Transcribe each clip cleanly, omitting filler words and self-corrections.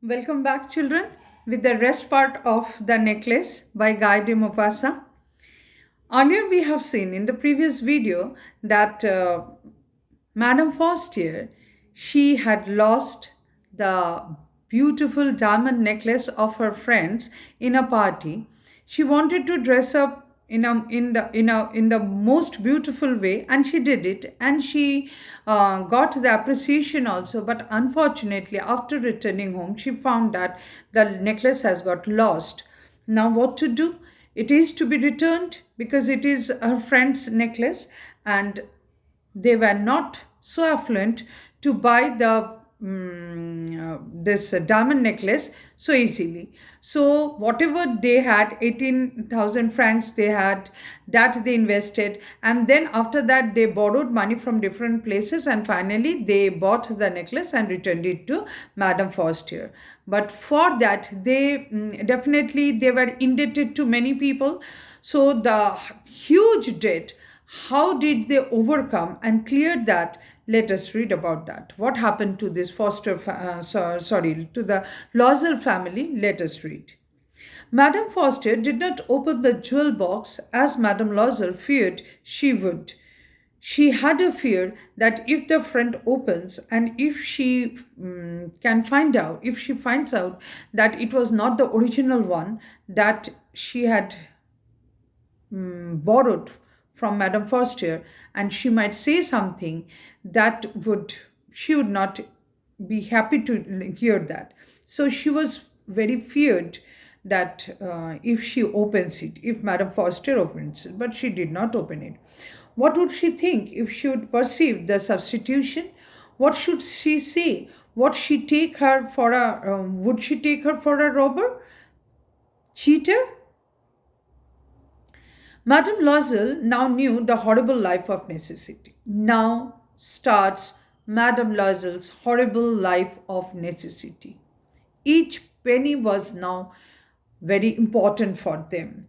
Welcome back, children, with the rest part of The Necklace by Guy de Maupassant. Earlier, we have seen in the previous video that Madame Forestier, she had lost the beautiful diamond necklace of her friends in a party. She wanted to dress up in the most beautiful way, and she did it, and she got the appreciation also. But unfortunately, after returning home, she found that the necklace has got lost. Now, what to do? It is to be returned because it is her friend's necklace, and they were not so affluent to buy this diamond necklace so easily. So whatever they had, 18,000 francs they had, that they invested, and then after that they borrowed money from different places, and finally they bought the necklace and returned it to Madame Forestier. But for that they definitely they were indebted to many people. So the huge debt, how did they overcome and clear that? Let us read about that. What happened to this to the Loisel family? Let us read. Madame Foster did not open the jewel box as Madame Loisel feared she would. She had a fear that if the friend opens and if she if she finds out that it was not the original one that she had borrowed from Madame Foster, and she might say something that would she would not be happy to hear that. So she was very feared that if she opens it, if Madame Foster opens it, but she did not open it. What would she think if she would perceive the substitution? What should she say? What she take her for a would she take her for a robber, cheater? Madame Loisel now knew the horrible life of necessity. Now starts Madame Loisel's horrible life of necessity. Each penny was now very important for them.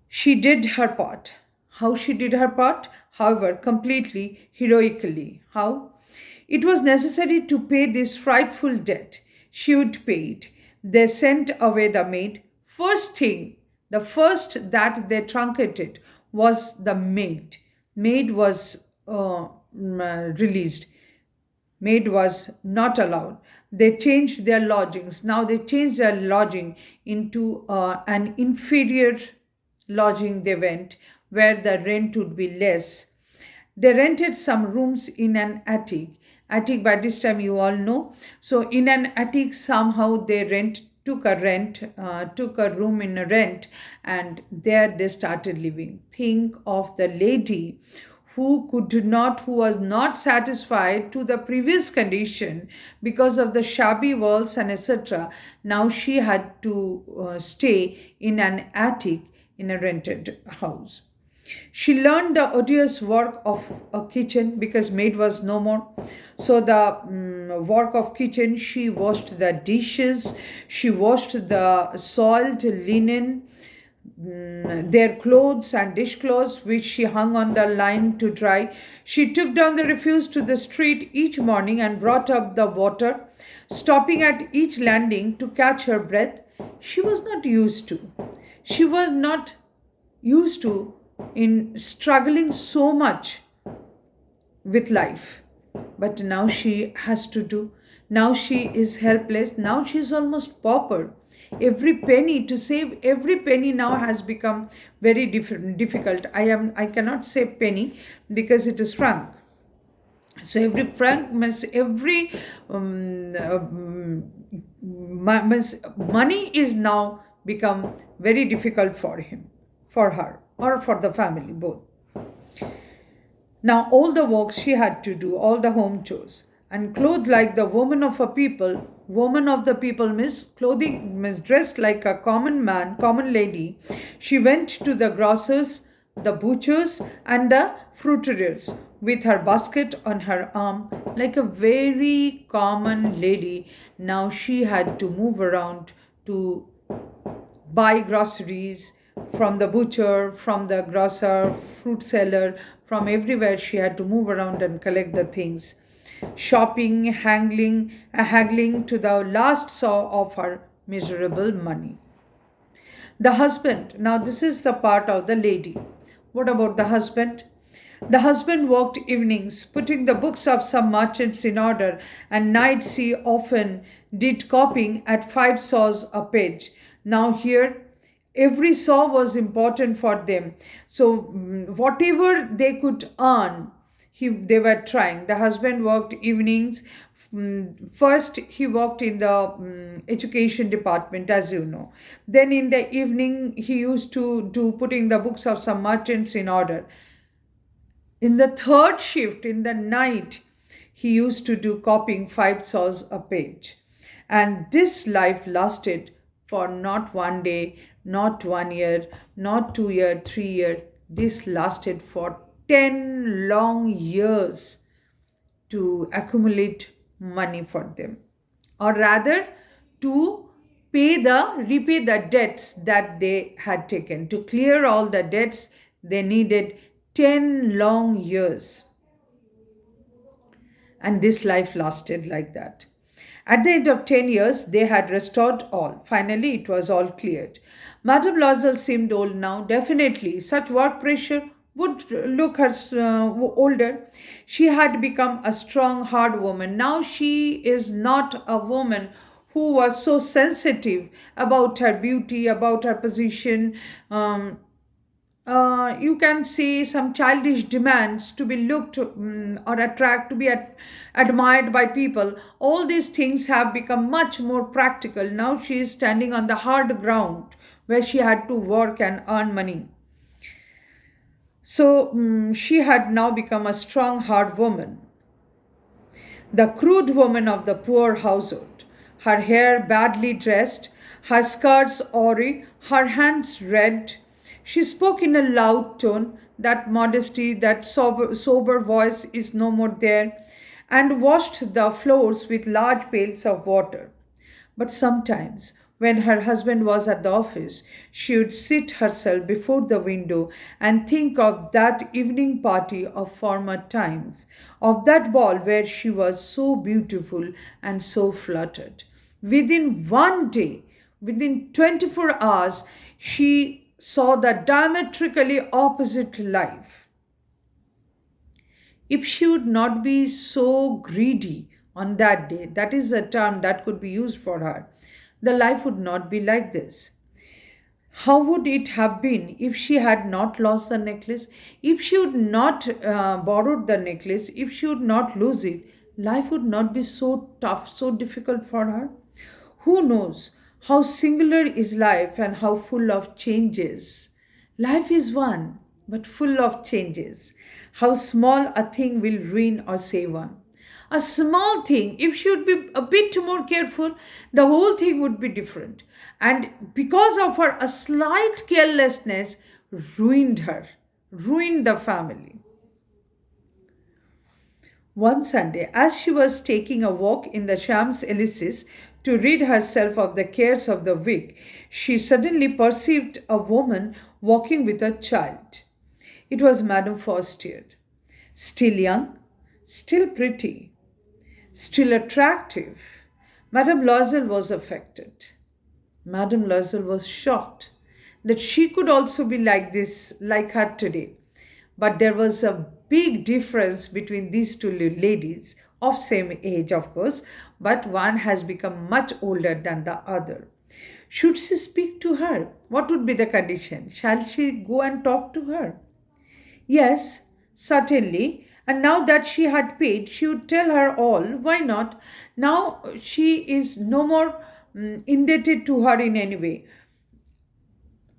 She did her part. How she did her part? However, completely heroically. How? It was necessary to pay this frightful debt. She would pay it. They sent away the maid. The first that they truncated was the maid. Maid was released. Maid was not allowed. They changed their lodgings. Now they changed their lodging into an inferior lodging they went, where the rent would be less. They rented some rooms in an attic. Attic, by this time you all know. So in an attic somehow they took a room in a rent, and there they started living. Think of the lady who was not satisfied to the previous condition because of the shabby walls and etc. Now she had to stay in an attic in a rented house. She learned the odious work of a kitchen because maid was no more. So the work of kitchen, she washed the dishes, she washed the soiled linen, their clothes and dish clothes which she hung on the line to dry. She took down the refuse to the street each morning and brought up the water, stopping at each landing to catch her breath. She was not used to. She was not used to in struggling so much with life, but now she has to do. Now she is helpless. Now she is almost pauper. Every penny, to save every penny now has become very difficult. I cannot say penny because it is franc. So every franc means every money is now become very difficult for him, for her, or for the family, both. Now all the work she had to do, all the home chores, and clothed like the woman of the people means clothing means dressed like a common lady. She went to the grocers, the butchers, and the fruiterers with her basket on her arm, like a very common lady. Now she had to move around to buy groceries from the butcher, from the grocer, fruit seller, from everywhere. She had to move around and collect the things. shopping, haggling to the last saw of her miserable money. The husband, now this is the part of the lady. What about the husband? The husband worked evenings, putting the books of some merchants in order, and nights he often did copying at 5 saws a page. Now, here, every saw was important for them. So, whatever they could earn, they were trying. The husband worked evenings. First, he worked in the education department, as you know. Then, in the evening, he used to do putting the books of some merchants in order. In the third shift, in the night, he used to do copying 5 saws a page. And this life lasted for not one day, not 1 year, not 2 year, 3 year. This lasted for 10 long years to accumulate money for them. Or rather, to repay the debts that they had taken. To clear all the debts, they needed 10 long years. And this life lasted like that. At the end of 10 years, they had restored all. Finally, it was all cleared. Madame Loisel seemed old now. Definitely, such work pressure would look her older. She had become a strong, hard woman. Now she is not a woman who was so sensitive about her beauty, about her position. You can see some childish demands to be looked or attract to be admired by people. All these things have become much more practical. Now she is standing on the hard ground where she had to work and earn money. So she had now become a strong, hard woman, the crude woman of the poor household. Her hair badly dressed, her skirts awry, her hands red. She spoke in a loud tone. That modesty, that sober voice is no more there, and washed the floors with large pails of water. But sometimes, when her husband was at the office, she would sit herself before the window and think of that evening party of former times, of that ball where she was so beautiful and so fluttered. Within one day, within 24 hours, she saw the diametrically opposite life. If she would not be so greedy on that day, that is a term that could be used for her, the life would not be like this. How would it have been if she had not lost the necklace? If she would not borrowed the necklace, if she would not lose it, life would not be so tough, so difficult for her. Who knows how singular is life and how full of changes. Life is one, but full of changes. How small a thing will ruin or save one. A small thing, if she would be a bit more careful, the whole thing would be different. And because of her, a slight carelessness ruined her, ruined the family. One Sunday, as she was taking a walk in the Champs-Élysées to rid herself of the cares of the week, she suddenly perceived a woman walking with a child. It was Madame Forestier, still young, still pretty, still attractive. Madame Loisel was affected. Madame Loisel was shocked that she could also be like this, like her today. But there was a big difference between these two ladies, of same age, of course, but one has become much older than the other. Should she speak to her? What would be the condition? Shall she go and talk to her? Yes, certainly. And now that she had paid, she would tell her all. Why not? Now she is no more indebted to her in any way.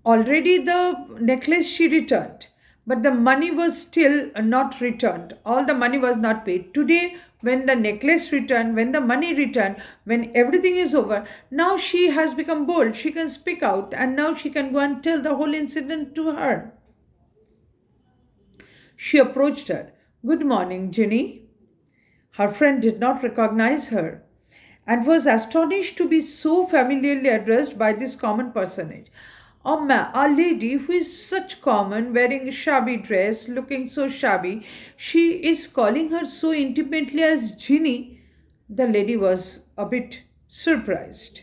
Already the necklace she returned, but the money was still not returned. All the money was not paid. Today, when the necklace returned, when the money returned, when everything is over, now she has become bold. She can speak out, and now she can go and tell the whole incident to her. She approached her. Good morning, Jenny. Her friend did not recognize her and was astonished to be so familiarly addressed by this common personage. A lady who is such common, wearing a shabby dress, looking so shabby, she is calling her so intimately as Ginny. The lady was a bit surprised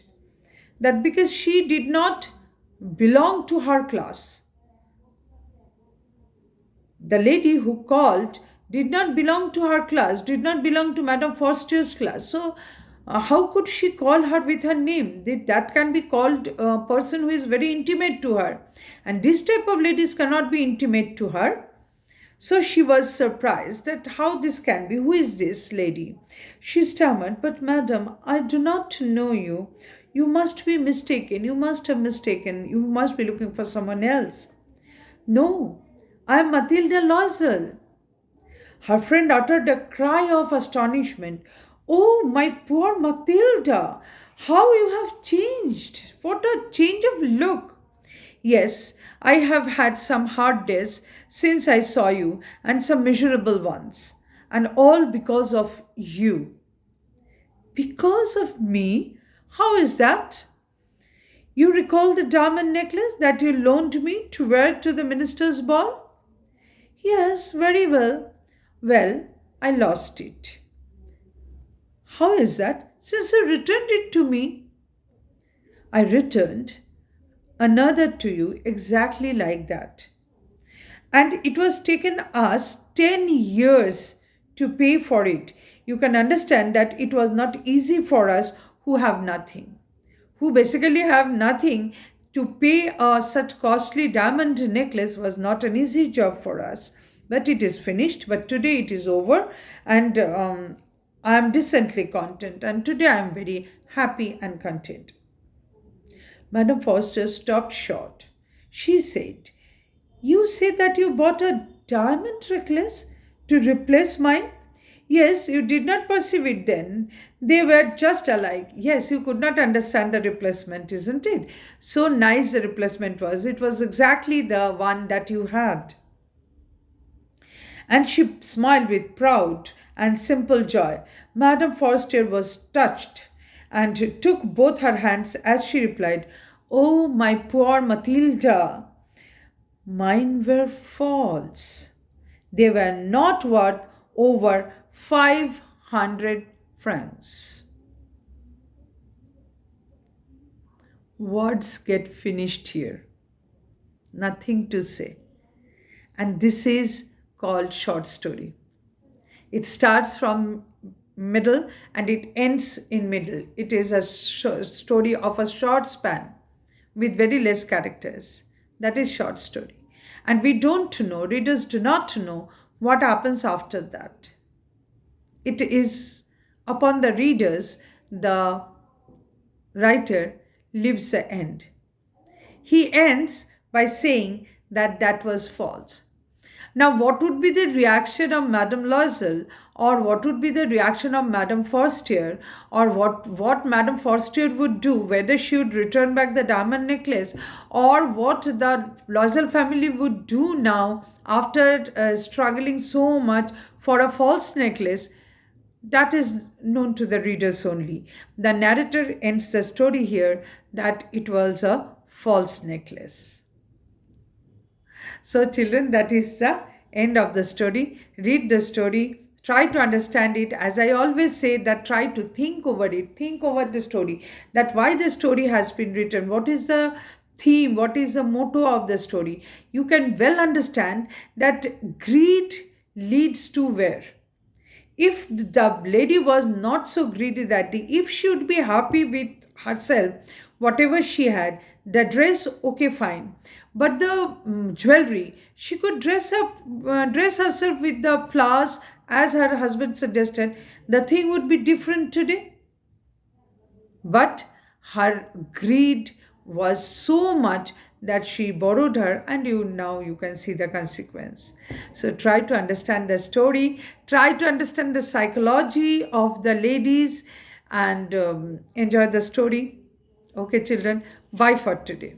that because she did not belong to her class. The lady who called did not belong to her class, did not belong to Madame Forster's class. So, how could she call her with her name? That can be called a person who is very intimate to her. And this type of ladies cannot be intimate to her. So she was surprised that how this can be. Who is this lady? She stammered, "But madam, I do not know you. You must be mistaken. You must have mistaken. You must be looking for someone else." "No, I am Matilda Loisel." Her friend uttered a cry of astonishment. "Oh, my poor Matilda, how you have changed! What a change of look!" "Yes, I have had some hard days since I saw you, and some miserable ones, and all because of you." "Because of me? How is that?" "You recall the diamond necklace that you loaned me to wear to the minister's ball?" "Yes, very well." "Well, I lost it." "How is that?" "Since you returned it to me." "I returned another to you exactly like that. And it was taken us 10 years to pay for it. You can understand that it was not easy for us who have nothing, who basically have nothing. To pay such costly diamond necklace was not an easy job for us. But it is finished. But today it is over, and I am decently content. And today I am very happy and content. Madame Foster stopped short. She said, "You say that you bought a diamond necklace to replace mine?" "Yes, you did not perceive it then. They were just alike." "Yes, you could not understand the replacement, isn't it? So nice the replacement was. It was exactly the one that you had." And she smiled with proud and simple joy. Madame Forster was touched and took both her hands as she replied, "Oh, my poor Matilda, mine were false. They were not worth over 500 francs." Words get finished here. Nothing to say. And this is called short story. It starts from middle and it ends in middle. It is a story of a short span with very less characters. That is short story. And we don't know, readers do not know what happens after that. It is upon the readers, the writer leaves the end. He ends by saying that that was false. Now, what would be the reaction of Madame Loisel, or what would be the reaction of Madame Forstier, or what Madame Forstier would do, whether she would return back the diamond necklace, or what the Loisel family would do now after struggling so much for a false necklace, that is known to the readers only. The narrator ends the story here that it was a false necklace. So, children, that is the end of the story. Read the story, try to understand it. As I always say, that try to think over it, think over the story, that why the story has been written, what is the theme, what is the motto of the story. You can well understand that greed leads to where? If the lady was not so greedy that day, if she would be happy with herself, whatever she had, the dress, okay, fine. But the jewelry, she could dress herself with the flowers as her husband suggested. The thing would be different today. But her greed was so much that she borrowed her, and now you can see the consequence. So try to understand the story, try to understand the psychology of the ladies, and enjoy the story. Okay, children, bye for today.